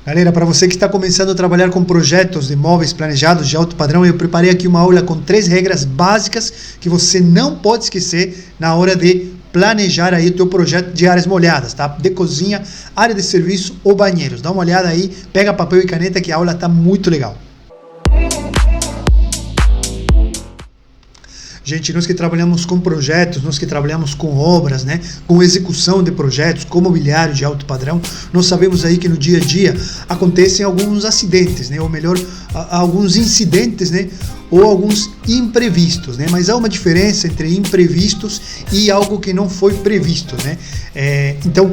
Galera, para você que está começando a trabalhar com projetos de móveis planejados de alto padrão, eu preparei aqui uma aula com 3 regras básicas que você não pode esquecer na hora de planejar aí o teu projeto de áreas molhadas, tá? De cozinha, área de serviço ou banheiros. Dá uma olhada aí, pega papel e caneta que a aula tá muito legal. Gente, nós que trabalhamos com projetos, nós que trabalhamos com obras, né, com execução de projetos, com mobiliário de alto padrão, nós sabemos aí que no dia a dia acontecem alguns acidentes, né, ou melhor, alguns incidentes, né, ou alguns imprevistos, né, mas há uma diferença entre imprevistos e algo que não foi previsto, né, então,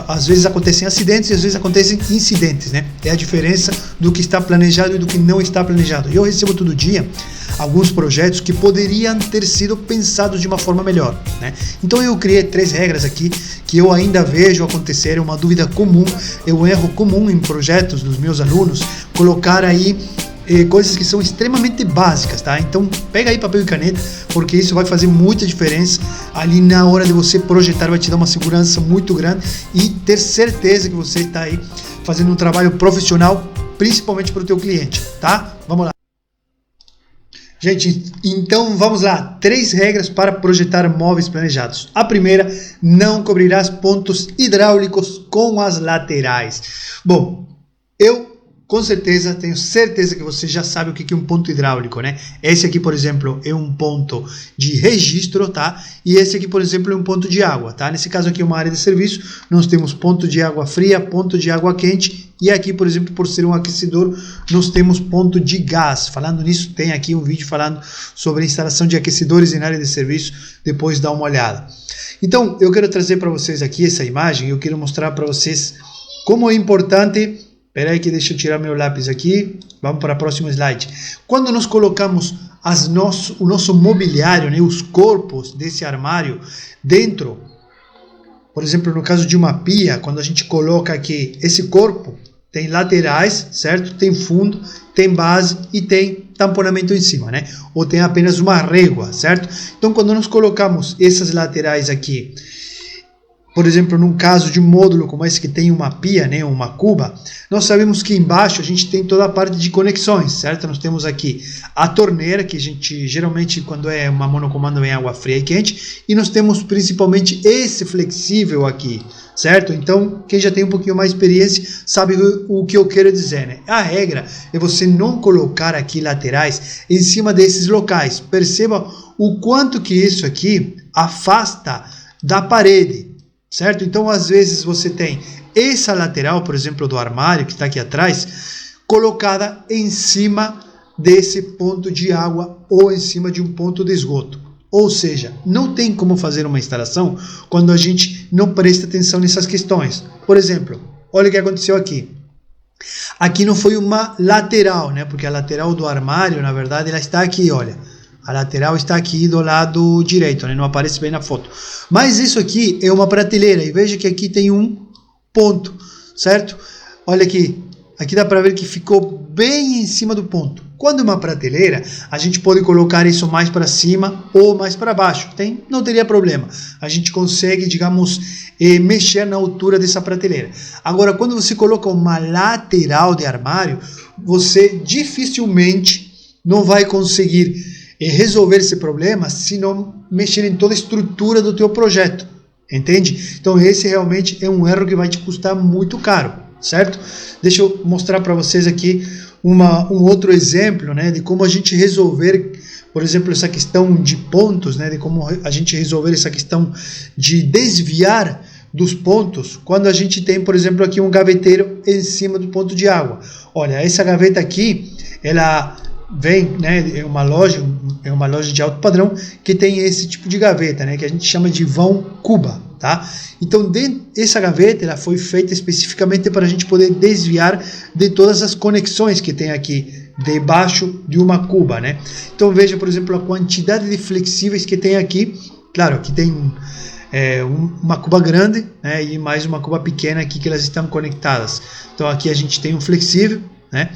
às vezes acontecem acidentes e às vezes acontecem incidentes, né, é a diferença do que está planejado e do que não está planejado. Eu recebo todo dia alguns projetos que poderiam ter sido pensados de uma forma melhor, né? Então eu criei 3 regras aqui que eu ainda vejo acontecer, é uma dúvida comum, é um erro comum em projetos dos meus alunos, colocar aí coisas que são extremamente básicas, tá? Então pega aí papel e caneta, porque isso vai fazer muita diferença ali na hora de você projetar, vai te dar uma segurança muito grande e ter certeza que você está aí fazendo um trabalho profissional, principalmente para o teu cliente, tá? Vamos lá. Gente, então vamos lá, 3 regras para projetar móveis planejados. A primeira, não cobrirás pontos hidráulicos com as laterais. Bom, eu com certeza, tenho certeza que você já sabe o que é um ponto hidráulico, né? Esse aqui, por exemplo, é um ponto de registro, tá? E esse aqui, por exemplo, é um ponto de água, tá? Nesse caso aqui é uma área de serviço, nós temos ponto de água fria, ponto de água quente, e aqui, por exemplo, por ser um aquecedor, nós temos ponto de gás. Falando nisso, tem aqui um vídeo falando sobre a instalação de aquecedores em área de serviço, depois dá uma olhada. Então, eu quero trazer para vocês aqui essa imagem, eu quero mostrar para vocês como é importante. Espera aí que deixa eu tirar meu lápis aqui. Vamos para o próximo slide. Quando nós colocamos o nosso mobiliário, né, os corpos desse armário dentro, por exemplo, no caso de uma pia, quando a gente coloca aqui esse corpo, tem laterais, certo? Tem fundo, tem base e tem tamponamento em cima, né? Ou tem apenas uma régua, certo? Então, quando nós colocamos essas laterais aqui, por exemplo, num caso de um módulo como esse que tem uma pia, né, uma cuba, nós sabemos que embaixo a gente tem toda a parte de conexões, certo? Nós temos aqui a torneira, que a gente geralmente quando é uma monocomando vem água fria e quente, e nós temos principalmente esse flexível aqui, certo? Então, quem já tem um pouquinho mais de experiência sabe o que eu quero dizer, né? A regra é você não colocar aqui laterais em cima desses locais. Perceba o quanto que isso aqui afasta da parede, certo? Então, às vezes você tem essa lateral, por exemplo, do armário que está aqui atrás, colocada em cima desse ponto de água ou em cima de um ponto de esgoto. Ou seja, não tem como fazer uma instalação quando a gente não presta atenção nessas questões. Por exemplo, olha o que aconteceu aqui. Aqui não foi uma lateral, né? Porque a lateral do armário, na verdade, ela está aqui, olha. A lateral está aqui do lado direito, né? Não aparece bem na foto. Mas isso aqui é uma prateleira. E veja que aqui tem um ponto, certo? Olha aqui. Aqui dá para ver que ficou bem em cima do ponto. Quando é uma prateleira, a gente pode colocar isso mais para cima ou mais para baixo. Não teria problema. A gente consegue, digamos, mexer na altura dessa prateleira. Agora, quando você coloca uma lateral de armário, você dificilmente não vai conseguir resolver esse problema se não mexer em toda a estrutura do teu projeto, entende? Então esse realmente é um erro que vai te custar muito caro, certo? Deixa eu mostrar para vocês aqui um outro exemplo, né, de como a gente resolver, por exemplo, essa questão de pontos, né, de como a gente resolver essa questão de desviar dos pontos quando a gente tem, por exemplo, aqui um gaveteiro em cima do ponto de água. Olha, essa gaveta aqui, ela vem, né, é uma loja de alto padrão que tem esse tipo de gaveta, né, que a gente chama de vão cuba, tá? Então, essa gaveta ela foi feita especificamente para a gente poder desviar de todas as conexões que tem aqui debaixo de uma cuba, né? Então, veja, por exemplo, a quantidade de flexíveis que tem aqui. Claro, aqui tem uma cuba grande, né, e mais uma cuba pequena aqui que elas estão conectadas. Então, aqui a gente tem um flexível, né?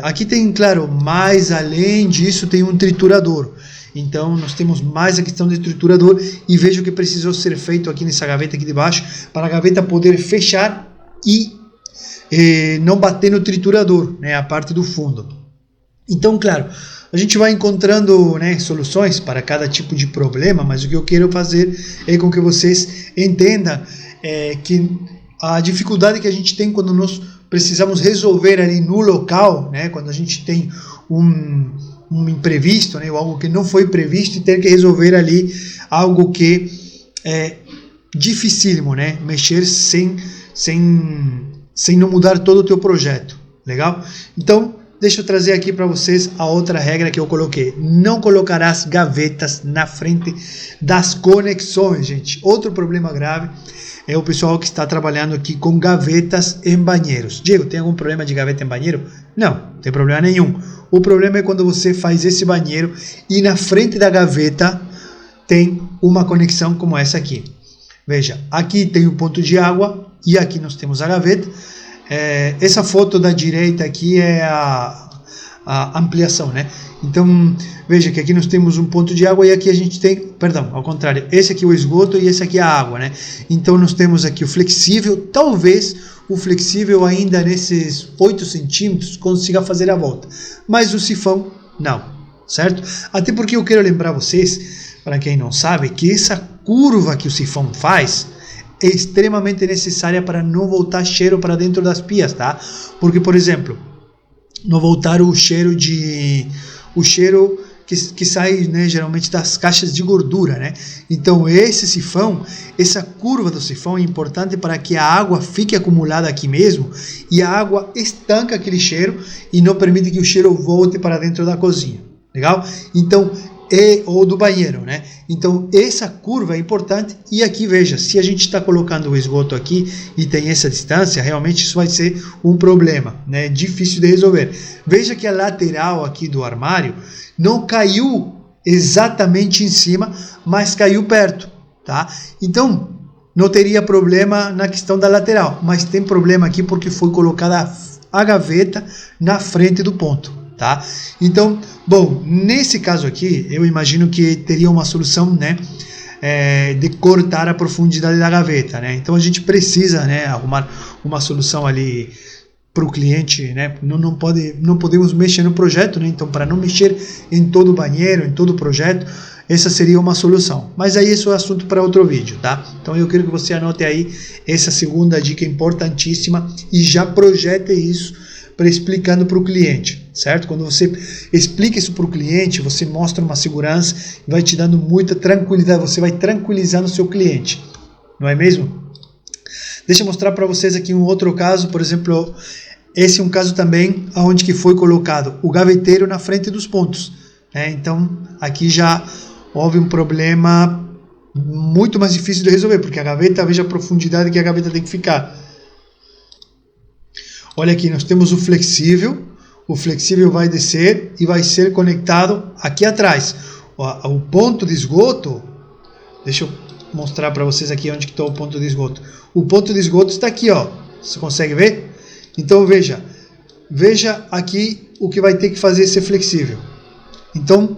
Aqui tem, claro, mais além disso tem um triturador. Então nós temos mais a questão do triturador e veja o que precisou ser feito aqui nessa gaveta aqui de baixo para a gaveta poder fechar e não bater no triturador, né, a parte do fundo. Então, claro, a gente vai encontrando, né, soluções para cada tipo de problema, mas o que eu quero fazer é com que vocês entendam que a dificuldade que a gente tem quando nós precisamos resolver ali no local, né, quando a gente tem um imprevisto, né, ou algo que não foi previsto e ter que resolver ali algo que é dificílimo, né, mexer sem não mudar todo o teu projeto, legal? Então, deixa eu trazer aqui para vocês a outra regra que eu coloquei. Não colocarás gavetas na frente das conexões, gente. Outro problema grave é o pessoal que está trabalhando aqui com gavetas em banheiros. Diego, tem algum problema de gaveta em banheiro? Não, não tem problema nenhum. O problema é quando você faz esse banheiro e na frente da gaveta tem uma conexão como essa aqui. Veja, aqui tem o ponto de água e aqui nós temos a gaveta. Essa foto da direita aqui é a ampliação, né? Então, veja que aqui nós temos um ponto de água e aqui a gente tem, perdão, ao contrário, esse aqui é o esgoto e esse aqui é a água, né? Então, nós temos aqui o flexível, talvez o flexível ainda nesses 8 centímetros consiga fazer a volta, mas o sifão não, certo? Até porque eu quero lembrar vocês, para quem não sabe, que essa curva que o sifão faz é extremamente necessária para não voltar cheiro para dentro das pias, tá? Porque, por exemplo, não voltar o cheiro que sai, né, geralmente das caixas de gordura, né? Então esse sifão, essa curva do sifão é importante para que a água fique acumulada aqui mesmo e a água estanca aquele cheiro e não permite que o cheiro volte para dentro da cozinha, legal? Então ou do banheiro, né? Então essa curva é importante e aqui veja, se a gente está colocando o esgoto aqui e tem essa distância, realmente isso vai ser um problema, né? Difícil de resolver. Veja que a lateral aqui do armário não caiu exatamente em cima, mas caiu perto, tá? Então não teria problema na questão da lateral, mas tem problema aqui porque foi colocada a gaveta na frente do ponto. Tá? Então, bom, nesse caso aqui, eu imagino que teria uma solução, né, de cortar a profundidade da gaveta, né? Então a gente precisa, né, arrumar uma solução ali para o cliente, né? Não podemos mexer no projeto, né? Então, para não mexer em todo o banheiro, em todo o projeto, essa seria uma solução. Mas aí isso é assunto para outro vídeo, tá? Então eu quero que você anote aí essa segunda dica importantíssima e já projete isso explicando para o cliente, certo? Quando você explica isso para o cliente, você mostra uma segurança, vai te dando muita tranquilidade, você vai tranquilizando o seu cliente, não é mesmo? Deixa eu mostrar para vocês aqui um outro caso, por exemplo, esse é um caso também onde que foi colocado o gaveteiro na frente dos pontos, né? Então aqui já houve um problema muito mais difícil de resolver, porque a gaveta, veja a profundidade que a gaveta tem que ficar. Olha aqui, nós temos o flexível vai descer e vai ser conectado aqui atrás. O ponto de esgoto, deixa eu mostrar para vocês aqui onde que está o ponto de esgoto. O ponto de esgoto está aqui, ó. Você consegue ver? Então veja aqui o que vai ter que fazer ser flexível. Então,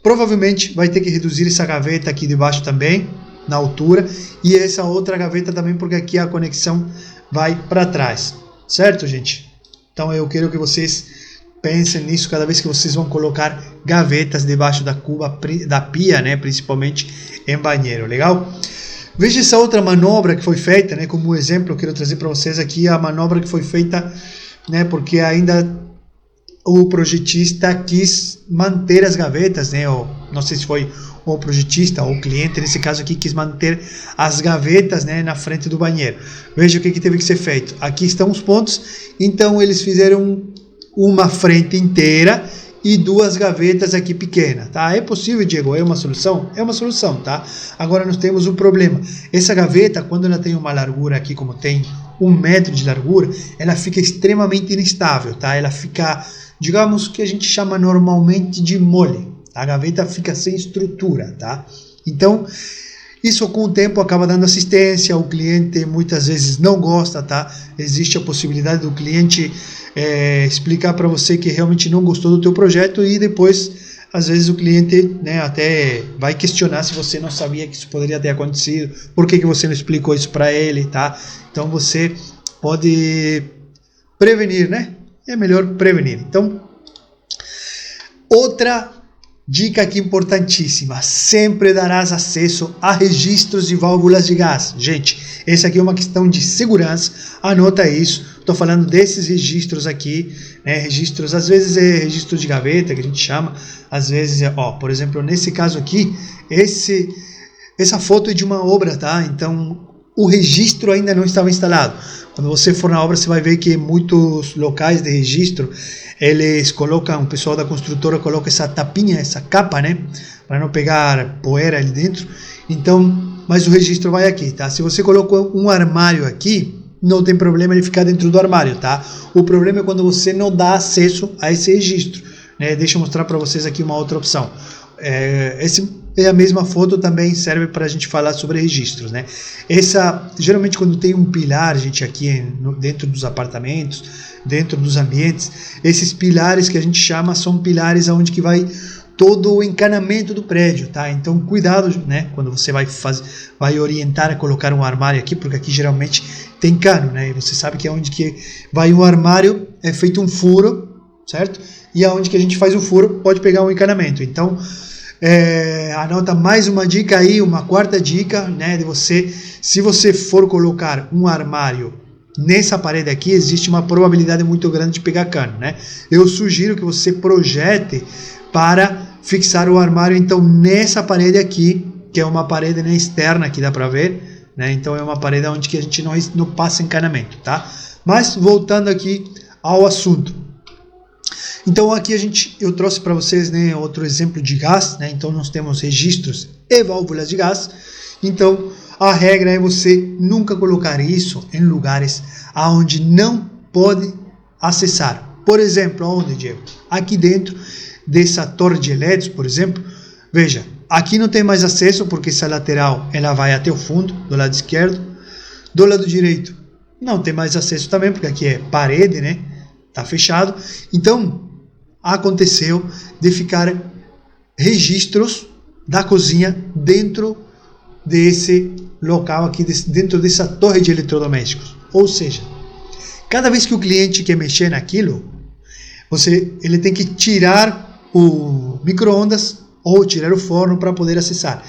provavelmente vai ter que reduzir essa gaveta aqui de baixo também, na altura, e essa outra gaveta também, porque aqui a conexão vai para trás. Certo, gente? Então eu quero que vocês pensem nisso cada vez que vocês vão colocar gavetas debaixo da pia, né? Principalmente em banheiro, legal? Veja essa outra manobra que foi feita, né? Como exemplo, eu quero trazer para vocês aqui a manobra que foi feita, né? Porque ainda o projetista quis manter as gavetas, né? Ou, não sei se foi o projetista ou o cliente, nesse caso aqui, quis manter as gavetas, né, na frente do banheiro. Veja o que teve que ser feito. Aqui estão os pontos, então eles fizeram uma frente inteira e duas gavetas aqui pequenas, tá? É possível, Diego? É uma solução? É uma solução, tá? Agora nós temos um problema. Essa gaveta, quando ela tem uma largura aqui, como tem 1 metro de largura, ela fica extremamente instável, tá? Ela fica, digamos que a gente chama normalmente de mole. A gaveta fica sem estrutura, tá? Então, isso com o tempo acaba dando assistência, o cliente muitas vezes não gosta, tá? Existe a possibilidade do cliente explicar para você que realmente não gostou do teu projeto e depois, às vezes, o cliente, né, até vai questionar se você não sabia que isso poderia ter acontecido, por que você não explicou isso para ele, tá? Então, você pode prevenir, né? É melhor prevenir. Então, outra dica aqui importantíssima, sempre darás acesso a registros de válvulas de gás. Gente, essa aqui é uma questão de segurança, anota isso. Estou falando desses registros aqui, né? Registros, às vezes é registro de gaveta, que a gente chama, às vezes é, ó, por exemplo, nesse caso aqui, essa foto é de uma obra, tá? Então, o registro ainda não estava instalado. Quando você for na obra, você vai ver que muitos locais de registro, eles colocam, o pessoal da construtora coloca essa tapinha, essa capa, né? Para não pegar poeira ali dentro. Então, mas o registro vai aqui, tá? Se você colocou um armário aqui, não tem problema ele ficar dentro do armário, tá? O problema é quando você não dá acesso a esse registro, né? Deixa eu mostrar para vocês aqui uma outra opção. A mesma foto também serve para a gente falar sobre registros, né? Geralmente quando tem um pilar, gente, aqui dentro dos apartamentos, dentro dos ambientes, esses pilares que a gente chama são pilares onde que vai todo o encanamento do prédio, tá? Então cuidado, né? Quando você vai orientar a colocar um armário aqui, porque aqui geralmente tem cano, né? E você sabe que é onde que vai um armário, é feito um furo, certo? E aonde que a gente faz o furo pode pegar um encanamento. Então anota mais uma dica aí, uma quarta dica, né? De você, se você for colocar um armário nessa parede aqui, existe uma probabilidade muito grande de pegar cano, né? Eu sugiro que você projete para fixar o armário, então, nessa parede aqui, que é uma parede, né, externa, que dá para ver, né? Então é uma parede onde que a gente não passa encanamento, tá? Mas voltando aqui ao assunto. Então aqui eu trouxe para vocês, né, outro exemplo de gás, né? Então nós temos registros e válvulas de gás. Então a regra é você nunca colocar isso em lugares aonde não pode acessar. Por exemplo, aonde, Diego? Aqui dentro dessa torre de LEDs, por exemplo, veja, aqui não tem mais acesso porque essa lateral ela vai até o fundo, do lado esquerdo. Do lado direito não tem mais acesso também, porque aqui é parede, né? Tá fechado. Então aconteceu de ficar registros da cozinha dentro desse local aqui, dentro dessa torre de eletrodomésticos. Ou seja, cada vez que o cliente quer mexer naquilo, ele tem que tirar o micro-ondas ou tirar o forno para poder acessar.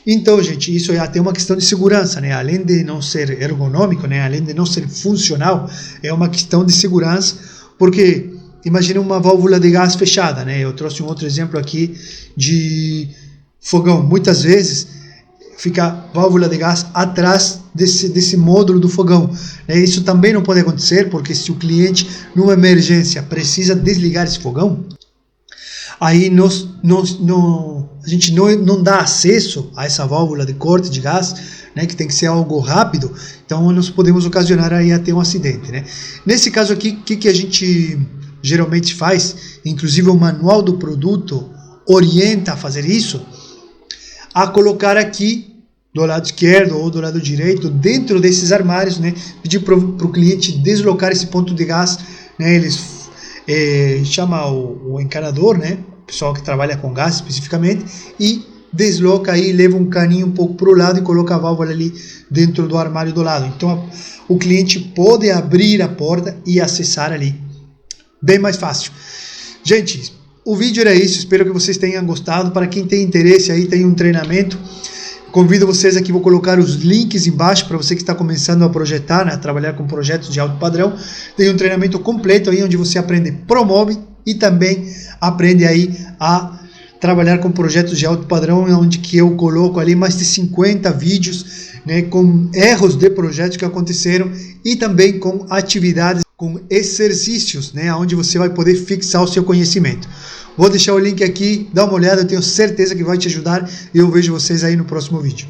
Então, gente, isso é até uma questão de segurança, né? Além de não ser ergonômico, né? Além de não ser funcional, é uma questão de segurança, porque imagina uma válvula de gás fechada, né? Eu trouxe um outro exemplo aqui de fogão. Muitas vezes fica válvula de gás atrás desse módulo do fogão, né? Isso também não pode acontecer, porque se o cliente, numa emergência, precisa desligar esse fogão, aí a gente não dá acesso a essa válvula de corte de gás, né, que tem que ser algo rápido, então nós podemos ocasionar aí até um acidente, né? Nesse caso aqui, o que a gente geralmente faz, inclusive o manual do produto orienta a fazer isso, a colocar aqui do lado esquerdo ou do lado direito, dentro desses armários, né, pedir para o cliente deslocar esse ponto de gás, né, eles chama o encanador, né, o pessoal que trabalha com gás especificamente, e desloca aí, leva um caninho um pouco para o lado e coloca a válvula ali dentro do armário do lado. Então o cliente pode abrir a porta e acessar ali, bem mais fácil. Gente, o vídeo era isso, espero que vocês tenham gostado. Para quem tem interesse aí, tem um treinamento, convido vocês aqui, vou colocar os links embaixo para você que está começando a projetar, né, a trabalhar com projetos de alto padrão. Tem um treinamento completo aí onde você aprende ProMob e também aprende aí a trabalhar com projetos de alto padrão, onde que eu coloco ali mais de 50 vídeos, né, com erros de projetos que aconteceram e também com atividades, com exercícios, né, onde você vai poder fixar o seu conhecimento. Vou deixar o link aqui, dá uma olhada, eu tenho certeza que vai te ajudar e eu vejo vocês aí no próximo vídeo.